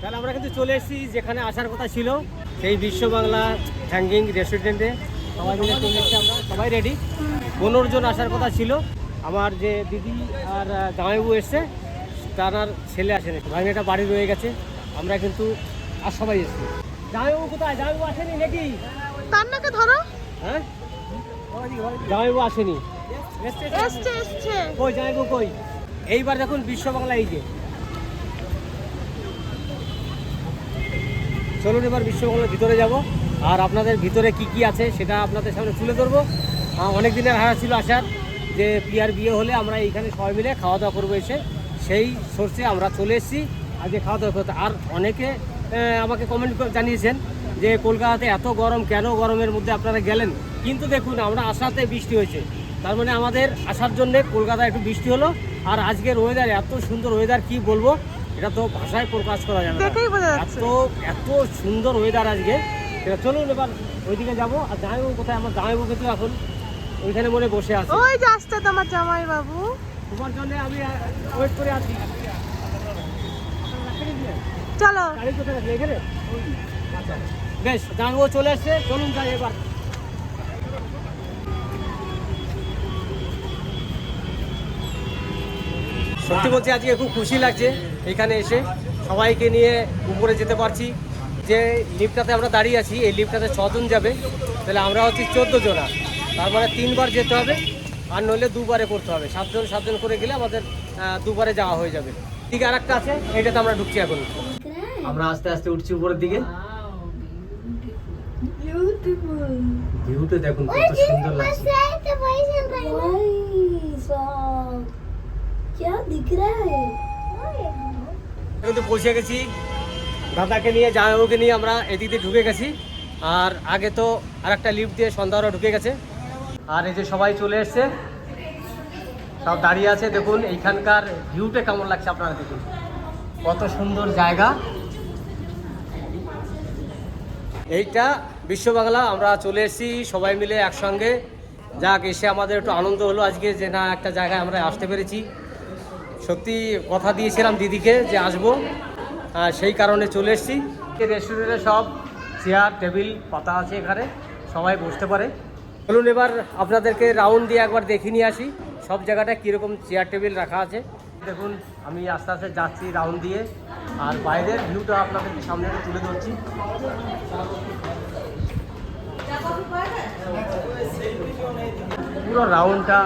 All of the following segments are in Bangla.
তাহলে আমরা কিন্তু চলে এসেছি যেখানে আসার কথা ছিল, সেই বিশ্ব বাংলা হ্যাঙ্গিং রেস্টুরেন্টে সবাই মিলে চলে এসেছি। আমরা সবাই রেডি, 15 জন আসার কথা ছিল। আমার যে দিদি আর জামাইবাবু এসছে, তার ছেলে আসেনি, ভাইনাটা বাড়ি রয়ে গেছে। আমরা কিন্তু আর সবাই এসেছি। জামাইবাবু কোথায়? জামাইবাবু আসেনি নাকি? তার নাকে ধরো। হ্যাঁ, জামাইবাবু আসেনি। কই জামাইবাবু কই? এইবার দেখুন বিশ্ব বাংলা, এই যে চলুন এবার বিশ্ব বাংলার ভিতরে যাব, আর আপনাদের ভিতরে কি কি আছে সেটা আপনাদের সামনে তুলে ধরবো। অনেক দিনের হারা ছিল আসার, যে প্রিয়ার বিয়ে হলে আমরা এইখানে সবাই মিলে খাওয়া দাওয়া করবো এসে, সেই সোর্সে আমরা চলে এসেছি আজকে খাওয়া দাওয়া করতে। আর অনেকে আমাকে কমেন্ট জানিয়েছেন যে কলকাতাতে এত গরম, কেন গরমের মধ্যে আপনারা গেলেন? কিন্তু দেখুন আমরা আসাতে বৃষ্টি হয়েছে, তার মানে আমাদের আসার জন্যে কলকাতায় একটু বৃষ্টি হলো। আর আজকের ওয়েদার এত সুন্দর ওয়েদার, কি বলবো, এটা তো ভাষায় প্রকাশ করা যাবে না। এত সুন্দর ওয়েদার আজকে। সেটা চলুন এবার ওইদিকে যাবো। আর জামাইবাবু কোথায়? আমার জামাইবাবু কিন্তু এখন ওইখানে মনে বসে আছে। ওই যে আসছে তোমার জামাইবাবু, তোমার জন্য আমি ওয়েট করে আছি। চলো। গাড়ি কোথায় রাখলে? এখানে? আচ্ছা বেশ, জামাইবাবু চলে আসছে, চলুন যাই এবার। সত্যি বলছি আজকে খুব খুশি লাগছে এখানে এসে, সবাইকে নিয়ে উপরে যেতে পারছি। যে লিফটটাতে আমরা দাঁড়িয়ে আছি, এই লিফটটাতে 6 জন যাবে, তাহলে আমরা হচ্ছি 14 জনা। তার মানে 3 বার যেতে হবে, আর নইলে 2 বারে করতে হবে। 7 জন করে গেলে আমাদের 2 বারে যাওয়া হয়ে যাবে। ঠিক আর একটা আছে, এইটাতে আমরা ঢুকছি এখন। আমরা আস্তে আস্তে উঠছি উপরের দিকে। ভিউটা দেখুন কত সুন্দর লাগছে। কিন্তু পৌঁছে গেছি, দাদাকে নিয়ে জামাইবাবুকে নিয়ে আমরা এদিক দিয়ে ঢুকে গেছি। আর আগে তো আর একটা লিফট দিয়ে সন্ধ্যাওরা ঢুকে গেছে। আর এই যে সবাই চলে এসছে, সব দাঁড়িয়ে আছে। দেখুন এইখানকার ভিউটা কেমন লাগছে আপনারা দেখুন, কত সুন্দর জায়গা। এইটা বিশ্ব বাংলা, আমরা চলে এসেছি সবাই মিলে একসঙ্গে। যাক, এসে আমাদের একটু আনন্দ হলো আজকে, যে না একটা জায়গায় আমরা আসতে পেরেছি। সত্যি কথা দিয়েছিলাম দিদিকে যে আসবো, সেই কারণে চলে এসেছি। রেস্টুরেন্টে সব চেয়ার টেবিল পাতা আছে, এখানে সবাই বসতে পারে। চলুন এবার আপনাদেরকে রাউন্ড দিয়ে একবার দেখে নিয়ে আসি সব জায়গাটা কীরকম চেয়ার টেবিল রাখা আছে। দেখুন আমি আস্তে আস্তে যাচ্ছি রাউন্ড দিয়ে, আর বাইরের ভিউটা আপনাদের সামনে তুলে ধরছি। পুরো রাউন্ডটা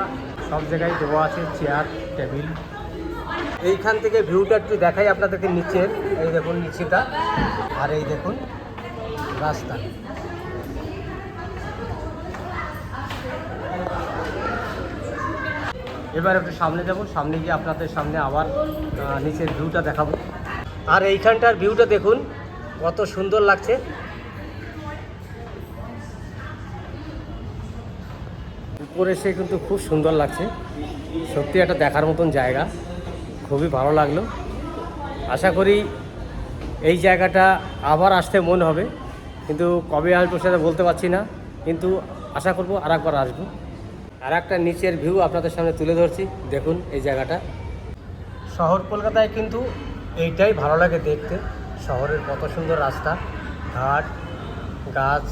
সব জায়গায় দেওয়া আছে চেয়ার টেবিল। এইখান থেকে ভিউটা একটু দেখাই আপনাদেরকে নিচের, এই দেখুন নিচেটা, আর এই দেখুন রাস্তা। এবার একটু সামনে যাব, সামনে গিয়ে আপনাদের সামনে আবার নিচের ভিউটা দেখাবো। আর এইখানটার ভিউটা দেখুন কত সুন্দর লাগছে। উপরে সে কিন্তু খুব সুন্দর লাগছে, সত্যি একটা দেখার মতন জায়গা, খুবই ভালো লাগলো। আশা করি এই জায়গাটা আবার আসতে মন হবে, কিন্তু কবে আসবো সেটা বলতে পারছি না, কিন্তু আশা করবো আর একবার আসবো। আর একটা নিচের ভিউ আপনাদের সামনে তুলে ধরছি, দেখুন এই জায়গাটা। শহর কলকাতায় কিন্তু এইটাই ভালো লাগে দেখতে, শহরের কত সুন্দর রাস্তা ঘাট গাছ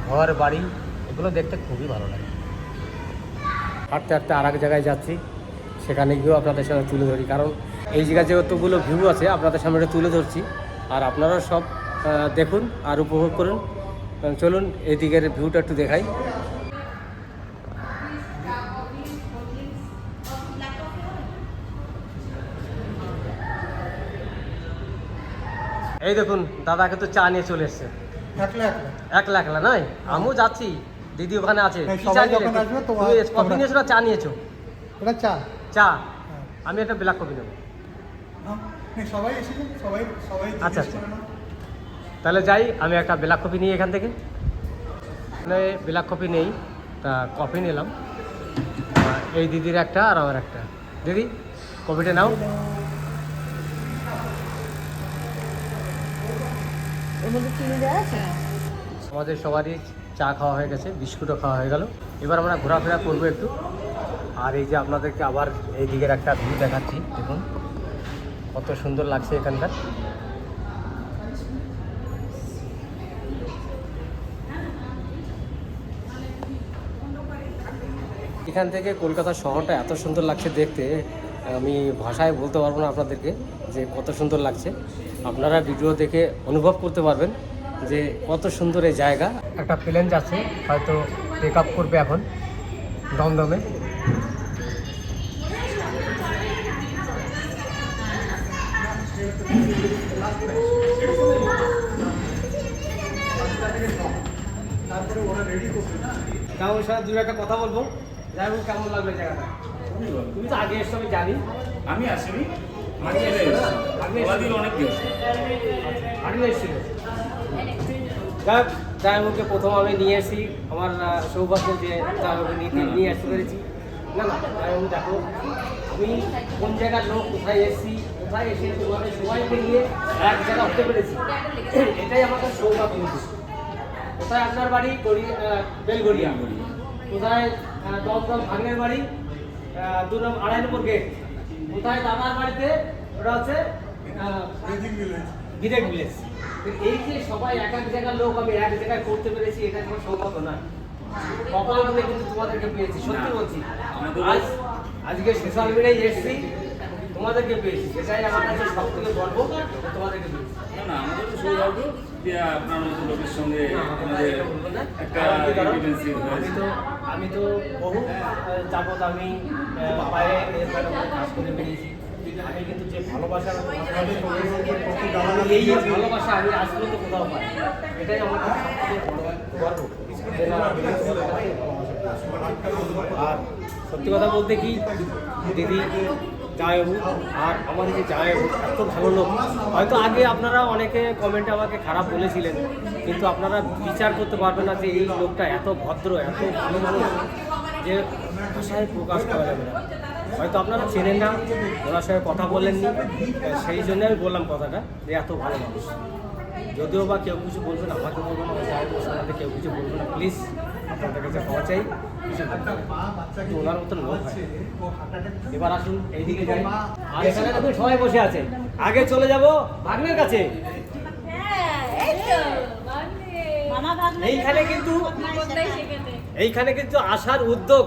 ঘর বাড়ি, এগুলো দেখতে খুবই ভালো লাগে। হাঁটতে হাঁটতে আর এক জায়গায় যাচ্ছি, সেখানে গিয়েও আপনাদের সামনে তুলে ধরি, কারণ এই জায়গায় যতগুলো ভিউ আছে আপনাদের সামনে তুলে ধরছি, আর আপনারাও সব দেখুন আর উপভোগ করুন। চলুন এদিকের ভিউটা একটু দেখাই। এই দেখুন দাদাকে তো চা নিয়ে চলে এসছে, একলা একলা নয়, আমিও যাচ্ছি, দিদি ওখানে আছে। কফি নিয়েছো না চা নিয়েছো? চা চা, আমি একটা ব্ল্যাক কফি নেব। আচ্ছা আচ্ছা, তাহলে যাই, আমি একটা ব্ল্যাক কফি নিই এখান থেকে। ব্ল্যাক কফি নেই, তা কফি নিলাম। এই দিদির একটা আর আমার একটা। দিদি কফিটা নাও। আমাদের সবারই চা খাওয়া হয়ে গেছে, বিস্কুটও খাওয়া হয়ে গেল। এবার আমরা ঘোরাফেরা করবো একটু। আর এই যে আপনাদেরকে আবার এই দিকের একটা ভিউ দেখাচ্ছি, দেখুন কত সুন্দর লাগছে এখানকার। এখান থেকে কলকাতা শহরটা এত সুন্দর লাগছে দেখতে, আমি ভাষায় বলতে পারবো না আপনাদেরকে যে কত সুন্দর লাগছে। আপনারা ভিডিও দেখে অনুভব করতে পারবেন যে কত সুন্দর এই জায়গা। একটা প্লেন যাচ্ছে, হয়তো টেক আপ করবে এখন দমদমে। কারণ সাথে দু একটা কথা বলবো, যাই হোক কেমন লাগলো এই জায়গাটা? তুমি তো আগে এসছো আমি জানি। আমি আসিনি, আগে এসেছিল না? আগে ওলাদির অনেক দিন। আগে এসেছিল। যাই হোক প্রথম আমি নিয়ে এসেছি, আমার সৌভাগ্য যে যাই হোক নিয়ে আসতে পেরেছি। না না, যাই হোক দেখো আমি কোন জায়গার লোক, কোথায় এসেছি, কোথায় এসে তোমাদের সবাইকে নিয়ে এক জায়গা হতে পেরেছি, এটাই আমাদের সৌভাগ্য। কোথায় আপনার বাড়ি? বেলগড়িয়া। কোথায় দমদম ভাগ্নের বাড়ি? 2 নম্বর গেট। কোথায় দাদার বাড়িতে? ওটা হচ্ছে গিরেক ভিলেজ। এই যে সবাই এক এক জায়গার লোক আমি এক জায়গায় করতে পেরেছি, এটা কোনো সৌভাগ্য না। কপাল বলে কিন্তু তোমাদেরকে পেয়েছি, সত্যি বলছি। আজকে সোশ্যাল মিডিয়ায় এসেছি, তোমাদেরকে পেয়েছি, এটাই আমার কাছে সব থেকে গর্ব, তোমাদেরকে পেয়েছি। না না, আমাদের তো সৌভাগ্য যে আপনার মতো লোকের সঙ্গে আমাদের একটা ইন্ডিপেন্ডেন্সি হয়েছে। আমি তো বহু যাবত আমি বাইরে কাজ করে বেরিয়েছি। আমি কিন্তু যে ভালোবাসা এই ভালোবাসা আমি আজ পর্যন্ত কোথাও পাই, এটাই আমার কাছে সবথেকে বড় গর্ব। আর সত্যি কথা বলতে কি, দিদি জামাইবাবু আর আমাদের যে জামাইবাবু এত ভালো লোক। হয়তো আগে আপনারা অনেকে কমেন্টে আমাকে খারাপ বলেছিলেন, কিন্তু আপনারা বিচার করতে পারবেন না যে এই লোকটা এত ভদ্র, এত ভালো মানুষ যে ভাষায় প্রকাশ করা যাবে না। হয়তো আপনারা চেনেন না, ওনার সঙ্গে কথা বলেননি, সেই জন্য আমি বললাম কথাটা যে এত ভালো মানুষ। যদিও বা কেউ কিছু বলবেন, আমাকে বলবেন, আমার জামাইবাবুর কেউ কিছু বলবেন না, প্লিজ আপনাদের কাছে ক্ষমা চাই। কিছু ওনার মতন লোক হয়। এবার আসুন এইদিকে যাই। আর এখানে দেখুন সবাই বসে আছে। আগে চলে যাব ভাগ্নের কাছে। এইখানে কিন্তু আসার উদ্যোগ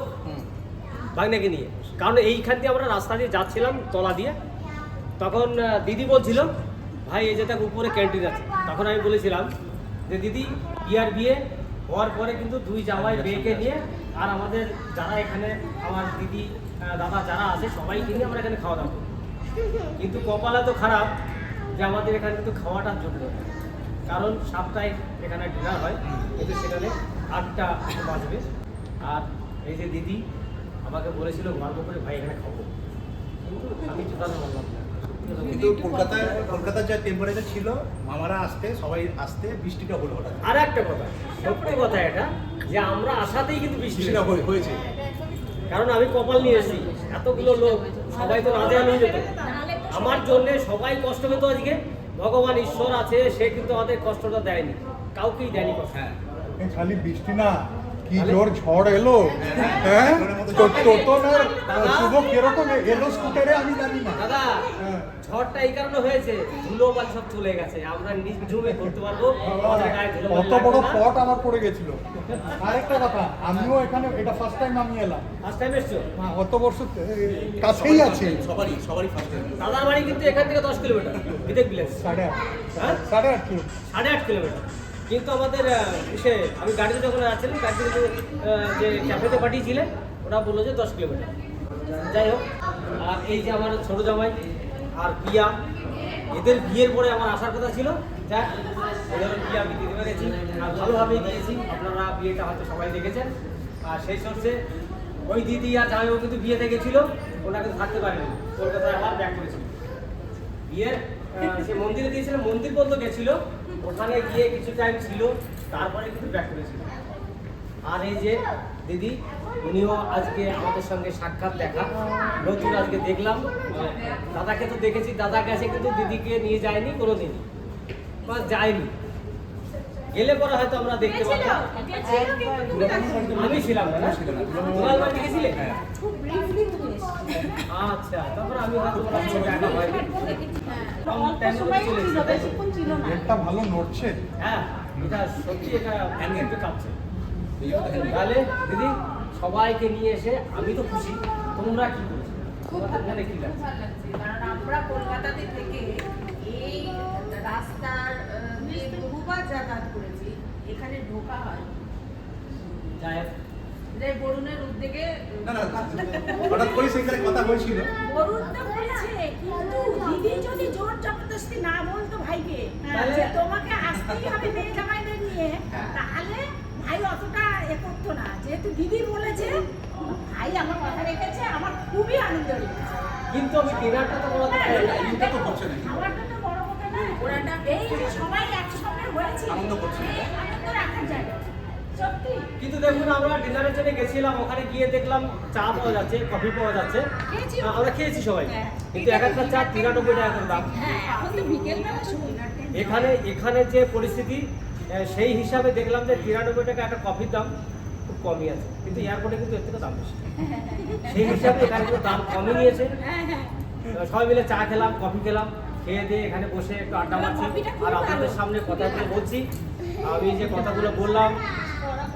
ভাগ্নেকে নিয়ে, কারণ এইখান দিয়ে আমরা রাস্তা দিয়ে যাচ্ছিলাম তলা দিয়ে, তখন দিদি বলছিল ভাই এই যে দেখ উপরে ক্যান্টিন আছে। তখন আমি বলেছিলাম যে দিদি বিয়ে হওয়ার পরে কিন্তু 2 জামাই মেয়েকে নিয়ে আর আমাদের যারা এখানে আমার দিদি দাদা যারা আছে সবাইকে নিয়ে আমরা এখানে খাওয়া দাওয়া করি। কিন্তু কপালে তো খারাপ যে আমাদের এখানে কিন্তু খাওয়াটা জোটল না, কারণ 7টায় এখানে ডিনার হয়, কিন্তু সেখানে 8টা বাজবে। আর এই যে দিদি আমাকে বলেছিল গল্প করে ভাই এখানে খাবো, কিন্তু আমি জোটাতে বললাম না। কিন্তু কলকাতার যা টেম্পারেচার ছিল, মামারা সবাই আসতে বৃষ্টিটা হলো হঠাৎ। আর একটা কথা, সত্যি কথা এটা যে আমরা আসাতেই কিন্তু বৃষ্টিটা হয়েছে। কারণ আমি কপাল নিয়ে এসেছি, এতগুলো লোক সবাই তো রাজা নিয়ে যেত, আমার জন্য সবাই কষ্ট পেত। আজকে ভগবান ঈশ্বর আছে, সে কিন্তু আমাদের কষ্টটা দেয়নি, কাউকেই দেয়নি কষ্ট। হ্যাঁ, খালি বৃষ্টি না, কি জোর ঝড় এলো। হ্যাঁ, শুভ কিরকম এলো স্কুটারে আমি জানি না। দাদা হ্যাঁ। ঝড়টা এই কারণে হয়েছে, ধুলো বালি সব চলে গেছে, আমরা নিজ ঝুমে করতে পারবো, আমাদের গায়ে ধুলো বালি কত লাগবে বড় না। পট আমার পড়ে গেছিল। আরেকটা কথা, আমিও এখানে এটা ফার্স্ট টাইম আমি এলাম। ফার্স্ট টাইম এসছো? অত বর্ষ কাছেই আছে। সবারই ফার্স্ট টাইম। দাদার বাড়ি কিন্তু এখান থেকে 10 কিলোমিটার, বিদেক ভিলেজ। 8.5 হ্যাঁ 8.5 কিলো। 8.5 কিলোমিটার। কিন্তু আমাদের এসে আমি গাড়িতে যখন আসছিলাম, গাড়িতে কিন্তু যে ক্যাফেতে পাঠিয়েছিলেন ওরা বললো যে 10 কিলোমিটার। যাই হোক, আর এই যে আমার ছোটো জামাই আর পিয়া, এদের বিয়ের পরে আমার আসার কথা ছিল, যাক এদের বিয়ে আমি দিতে পেরেছি আর ভালোভাবেই দিয়েছি। আপনারা বিয়েটা হয়তো সবাই দেখেছেন। আর সেই সর্ষে ওই দিদি আর জামাইবাবু কিন্তু বিয়েতে গেছিলো, ওরা কিন্তু থাকতে পারেনি, কলকাতায় আবার ব্যাক করেছিল। বিয়ের সে মন্দিরে দিয়েছিলাম, মন্দির পর্যন্ত গেছিলো, ওখানে গিয়ে কিছু টাইম ছিল, তারপরে কিন্তু ব্যাক করেছিল। আর এই যে দিদি, উনিও আজকে আমাদের সঙ্গে সাক্ষাৎ দেখা, নতুন আজকে দেখলাম। দাদাকে তো দেখেছি, দাদা গেছে কিন্তু দিদিকে নিয়ে যায়নি কোনোদিনই, বা যায়নি। গেলে পরে হয়তো আমরা দেখতে পারতাম। আমি ছিলাম না, দুলাল বাড়ি গেছিলে? আচ্ছা, তারপর আমি হয়তো ওনার সঙ্গে দেখা হয়নি। একটা ভালো নড়ছে। হ্যাঁ, এটা সত্যি, এটা একটু কাঁপছে। তাহলে দিদি সবাইকে নিয়ে এসে আমি তো খুশি, তোমরা কি বলছো? তোমাদের মনে কি লাগছে? ভালো লাগছে, কারণ আমরা কলকাতাতে থেকে এই রাস্তার দিয়ে বহুবার যাতায়াত করেছি, এখানে ঢোকা হয় যাই হোক, যে বরুণের উদ্যোগে না না হঠাৎ করে সেখানে কথা হয়েছিল। বরুণ তো বলেছে, কিন্তু দিদি যদি জোর জবরদস্তি না বলতো ভাইকে যে তোমাকে আসতেই হবে মেয়ে জামাইদের নিয়ে, তাহলে ভাই অতটা করতো না। যেহেতু দিদি বলেছে, ভাই আমার কথা রেখেছে, আমার খুবই আনন্দ লেগেছে। কিন্তু আমি ডিনারটা তো বলা এটা তো হচ্ছে না। আমার তো বড় কথা না, ওরাটা এই যে সবাই একসঙ্গে হয়েছে, আনন্দ করছে। এই আনন্দ রাখার জায়গা সত্যি। কিন্তু দেখুন আমরা ডিনারের জন্য গেছিলাম, ওখানে গিয়ে দেখলাম চা পাওয়া যাচ্ছে, কফি পাওয়া যাচ্ছে, খেয়েছি। আমরা খেয়েছি সবাই, হ্যাঁ। কিন্তু এক একটা চা 93 টাকা করে দাম। হ্যাঁ, এখন তো বিকেলবেলা সময় না। এখানে যে পরিস্থিতি সেই হিসাবে দেখলাম যে 93 টাকা একটা কফির দাম খুব কমই আছে, কিন্তু এয়ারপোর্টে কিন্তু এর থেকে দাম বেশি। সেই হিসাবে এখানে কিন্তু দাম কমই নিয়েছে। হ্যাঁ, হ্যাঁ। সবাই মিলে চা খেলাম, কফি খেলাম, খেয়ে দিয়ে এখানে বসে একটু আড্ডা মারছি কফিটা খুব আর আপনাদের ভালো। সামনে কথাগুলো বলছি। আমি যে কথাগুলো বললাম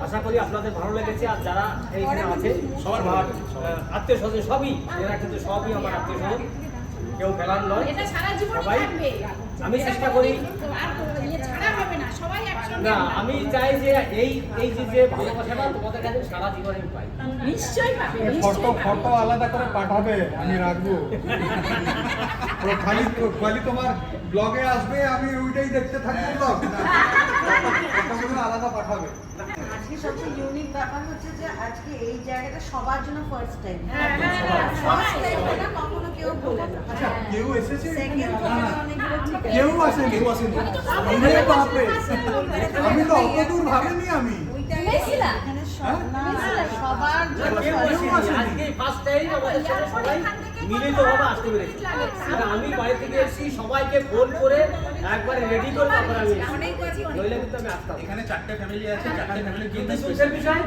আশা করি আপনাদের ভালো লেগেছে, আর যারা এইখানে আছে সবার ভালো আমার লেগেছে, সবার। আত্মীয় স্বজন সবই, এরা কিন্তু সবই আমার আত্মীয় স্বজন, কেউ ফেলার নয়। এটা সারা জীবন সবাই থাকবে। আমি চেষ্টা করি, আর ইয়ে ছাড়া হবে না, সবাই একসঙ্গে না হবে। আমি চাই যে এই যে ভালোবাসাটা তোমাদের কাছে সারা জীবন আমি পাই। নিশ্চয়ই পাবে, ফটো নিশ্চয়ই পাবে। ফটো আলাদা করে পাঠাবে, আমি রাখবো। ও খালি খালি তোমার ব্লগে আসবে, আমি ওইটাই দেখতে থাকবো ব্লগ। ফটোগুলো আলাদা পাঠাবে। আজকে সবচেয়ে ইউনিক ব্যাপার হচ্ছে যে আজকে এই জায়গাটা সবার জন্য ফার্স্ট টাইম। হ্যাঁ, হ্যাঁ, হ্যাঁ, ফার্স্ট টাইম এটা কখনো কেউ বলে না। আচ্ছা, কেউ এসেছে এখানে? সেকেন্ড না, না, অনেকগুলো ঠিক আছে। কেউ আসেনি। কেউ আসেনি। আরে বাপরে, আমি তো অত দূর ভাবিনি আমি। ওইটাই এখানে সব না, সবার জন্য কেউ first আসেনি, আজকে ফার্স্ট টাইম আমাদের সাথে সবাই মিলিতভাবে আসতে পেরেছি। আর আমি বাড়ি থেকে এসেছি, সবাইকে ফোন করে একবার রেডি করে তারপর আমি এসেছি। নইলে কিন্তু আমি আসতাম না। এখানে 4টে ফ্যামিলি আছে, 4টে ফ্যামিলি কিন্তু সুখের বিষয়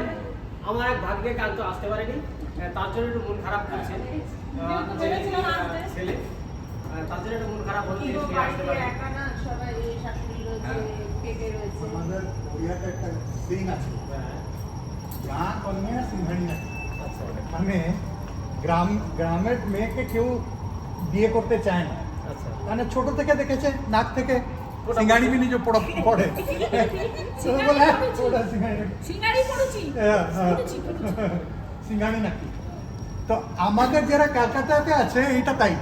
আমার এক ভাগ্যে কাল তো আসতে পারেনি, তার জন্য একটু মন খারাপ করছে ছেলে, তার জন্য একটু মন খারাপ হচ্ছে, কিন্তু সে আসতে বাড়িতে পারেনি। একা না, সবাই এই শাশুড়ি রয়েছে, পেটে রয়েছে। আমাদের ওড়িয়াতে একটা সিং আছে, গাঁ কলমিয়া সিংহানি না, আচ্ছা, মানে গ্রামের মেয়েকে কেউ বিয়ে করতে চায় না, আচ্ছা। মানে ছোট থেকে দেখেছে, নাক থেকে সিঙ্গানি भी नहीं जो पड़े तो बोला थोड़ा सिंगानी সিঙ্গারি করেছি, করেছি, করেছি। সিঙ্গানি নাকি। তো আমাদের যারা কলকাতাতে আছে এটা তাই।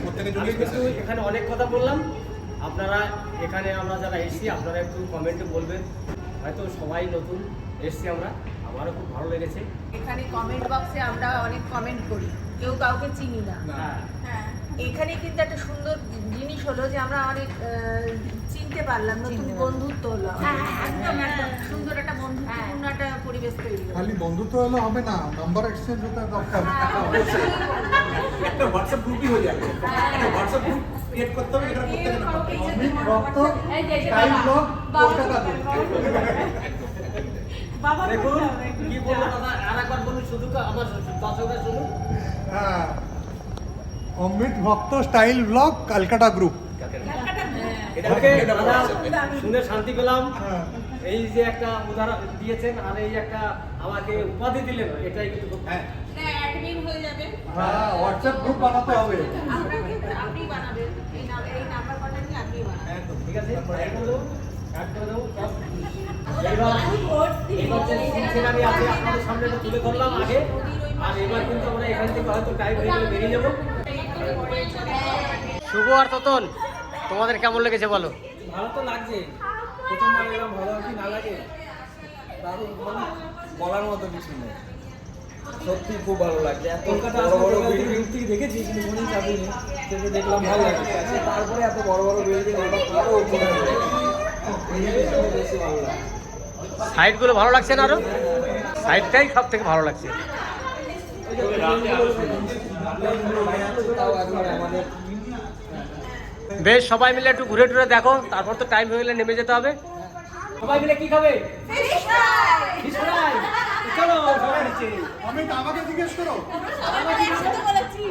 প্রত্যেকে আমি কিন্তু এখানে অনেক কথা বললাম, আপনারা এখানে আমরা যারা এসেছি আপনারা একটু কমেন্টে বলবেন, হয়তো সবাই নতুন এসেছি আমরা, আমারও খুব ভালো লেগেছে। এখানে কমেন্ট বক্সে আমরা অনেক কমেন্ট করি, কেউ কাউকে চিনি না। হ্যাঁ, হ্যাঁ, এখানে কিন্তু একটা সুন্দর জিনিস হলো যে আমরা অনেক চিনতে পারলাম, নতুন বন্ধুত্ব হলো। একদম একদম সুন্দর একটা বন্ধুত্বপূর্ণ একটা পরিবেশ তৈরি হলো। খালি বন্ধুত্ব হলে হবে না, নাম্বার এক্সচেঞ্জ হতে দরকার। একটা হোয়াটসঅ্যাপ গ্রুপই হয়ে যাবে। একটা হোয়াটসঅ্যাপ গ্রুপ ক্রিয়েট করতে হবে, এখানে প্রত্যেকে নাম্বার পাবে। অমিত ভক্ত টাইম ব্লগ কলকাতাতে। বাবা দেখুন বলতে হবে, কি বলবো দাদা, আর একবার বলুন, শুধু আমার দর্শকরা শুনুন। হ্যাঁ, অমিত ভক্ত স্টাইল ব্লগ কলকাতা গ্রুপ। ওকে দাদা, শুনে শান্তি পেলাম। হ্যাঁ। এই যে একটা উদাহরণ দিয়েছেন আর এই একটা আমাকে উপাধি দিলেন, এটাই কিন্তু খুব হ্যাঁ, অ্যাডমিন হয়ে যাবে। হ্যাঁ, হোয়াটসঅ্যাপ গ্রুপ বানাতে হবে। আপনাকে আপনি বানাবেন, এই নাম্বার কটা নিয়ে আপনি বানাবেন। একদম। ঠিক আছে, অ্যাড করে দেবো, অ্যাড করে দেবো সব। এবার যে সিনসিনারি আছে আপনাদের সামনে তো তুলে ধরলাম আগে, আর এবার কিন্তু আমরা এখান থেকে হয়তো টাইম হয়ে গেলে বেরিয়ে যাবো। শুভ আর ততন, তোমাদের কেমন লেগেছে বলো? ভালো তো লাগছে, প্রথমবার এরকম ভালো কি না লাগে, দারুণ, মানে বলার মতো কিছু নেই, সত্যি খুব ভালো লাগছে। এত কলকাতা বড় বড় আসলে বিল্ডিং থেকে দেখেছি কিন্তু মনে চাপিনি, সেটা দেখলাম ভালো লাগছে। তারপরে এত বড় বড় বিল্ডিং আরো উপরে বেশি ভালো লাগছে। সাইডগুলো ভালো লাগছে না? আরো সাইডটাই সব থেকে ভালো লাগছে। তাও একবার আমাদের বেশ, সবাই মিলে একটু ঘুরে টুরে দেখো, তারপর তো টাইম হয়ে গেলে নেমে যেতে হবে। সবাই মিলে কি খাবে? Fish fry? চলো সবাই নিচে। অমিত আমাকে জিজ্ঞেস করো,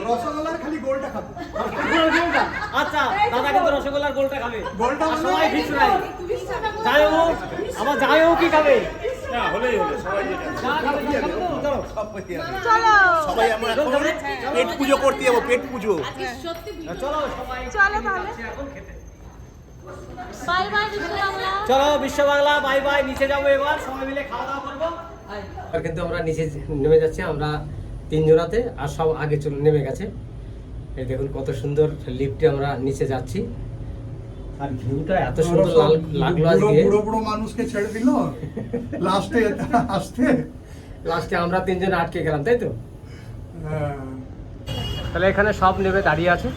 রসগোল্লার খালি গোলটা খাবো। গোলটা? আচ্ছা, দাদা কিন্তু রসগোল্লার গোলটা খাবে, গোলটা আর মানে? সবাই ফিশ ফ্রাই। জামাইবাবু, আমার জামাইবাবু কি খাবে? না হলেই হলো, সবাই যেটা চা খাবে, চা খাবে তো? চলো। চলো সবাই আমরা এখন পেট পুজো করতে যাবো, পেট পুজো। চলো সবাই চলো তাহলে এখন খেতে। Bye bye Biswa Bangla. চলো বিশ্ব বাংলা, বাই বাই। নিচে যাবো এবার, সবাই মিলে খাওয়া দাওয়া করবো। আর কিন্তু আমরা নিচে নেমে যাচ্ছি, আমরা 3 জনাতে, আর সব আগে চলে নেমে গেছে। এই দেখুন কত সুন্দর লিফটে আমরা নিচে যাচ্ছি, আর ভিউটা এত সুন্দর লাগলো আজকে। বুড়ো বুড়ো মানুষকে ছেড়ে দিল লাস্টে আসতে। লাস্টে আমরা 3 জন আটকে গেলাম, তাই তো? হ্যাঁ। তাহলে এখানে সব নেমে দাঁড়িয়ে আছে।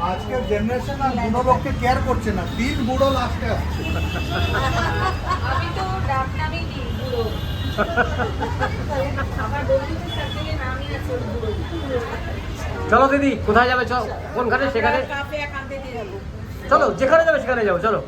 আজকের জেনারেশন আর বুড়ো লোককে কেয়ার করছে না, 3 বুড়ো লাস্টে আসছে। আমি তো ডাক নামই দিই বুড়ো। আমার বন্ধুদের সাথে নামই আছে বুড়ো। চলো দিদি, কোথায় যাবে? চল, কোনখানে? সেখানে কাফে একান্তে দিয়ে যাবো। চলো, যেখানে যাবে সেখানে যাবো, চলো।